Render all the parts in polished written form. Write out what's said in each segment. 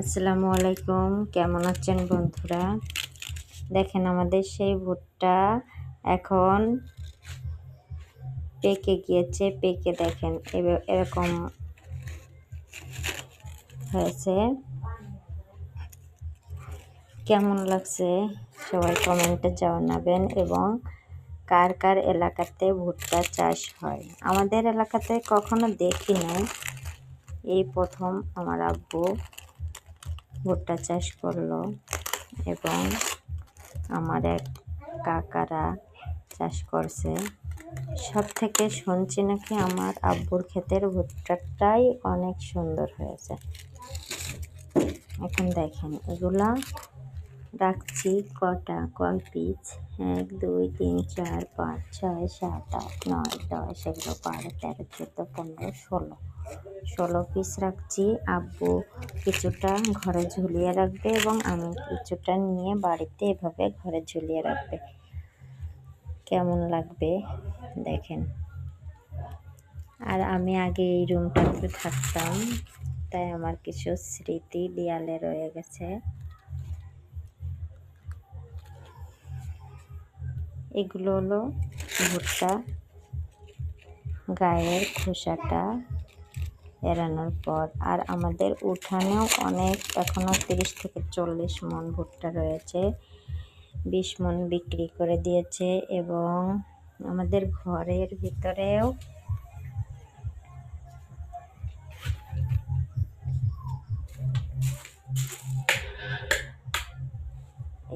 আসসালামু আলাইকুম, কেমন আছেন বন্ধুরা? দেখেন আমাদের সেই ভুট্টা এখন পেকে গিয়েছে। পেকে দেখেন এরকম হয়েছে। কেমন লাগছে সবাই কমেন্টে জানাবেন, এবং কার কার এলাকাতে ভুট্টা চাষ হয়। আমাদের এলাকাতে কখনো দেখি নাই, এই প্রথম আমার আব্বু ভুট্টা চাষ করলো, এবং আমার এক কাকারা চাষ করছে। সব থেকে শুনছি নাকি আমার আব্বুর ক্ষেতের ভুট্টাটাই অনেক সুন্দর হয়েছে। এখন দেখেন এগুলা রাখছি কয় পিস, 1 2 3 4 5 6 7 8 9 10, এগুলো 12 13 14 15 16 পিস রাখছি। আব্বু কিছুটা ঘরে ঝুলিয়ে রাখবে এবং আমি কিছুটা নিয়ে বাড়িতে এভাবে ঘরে ঝুলিয়ে রাখবে। কেমন লাগবে দেখেন। আর আমি আগে এই রুমটাতে থাকতাম, তাই আমার কিছু স্মৃতি দেয়ালে রয়ে গেছে। এগুলো হলো ভুট্টা গায়ের খোসাটা এড়ানোর পর। আর আমাদের উঠানেও অনেক, এখনও 30 থেকে 40 মণ ভুট্টা রয়েছে। 20 মণ বিক্রি করে দিয়েছে, এবং আমাদের ঘরের ভিতরেও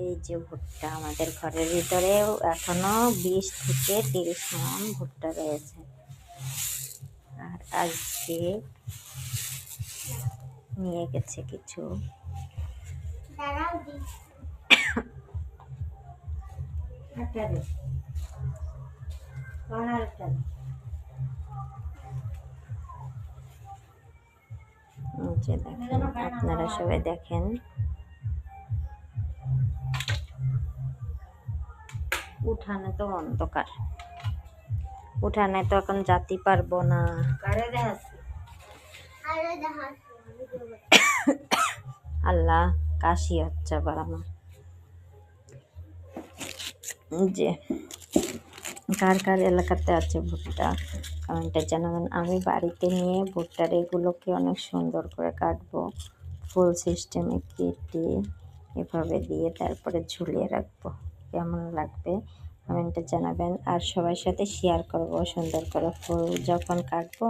এই যে ভুট্টা, আমাদের ঘরের ভিতরেও এখনো 20 থেকে 30 মণ ভুট্টা রয়েছে। আর আজকে নিয়ে গেছে কিছু। যে দেখেন, আপনারা সবাই দেখেন। উঠানে তো অন্ধকার, উঠানে তো এখন যেতে পারবো না। আল্লাহ, কাশি হচ্ছে আবার আমার। যে কার কার এলাকাতে আছে ভুট্টা কমেন্টে জানাবেন। আমি বাড়িতে নিয়ে ভুট্টার এগুলোকে অনেক সুন্দর করে কাটবো, ফুল সিস্টেমে কেটে এভাবে দিয়ে তারপরে ঝুলিয়ে রাখবো। কেমন লাগবে কমেন্টে জানাবেন। আর সবার সাথে শেয়ার করব, সুন্দর করে ফুল যখন কাটবো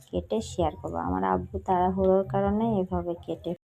কেটে শেয়ার করবো। আমার আব্বু তাড়াহুড়োর কারণে এভাবে কেটে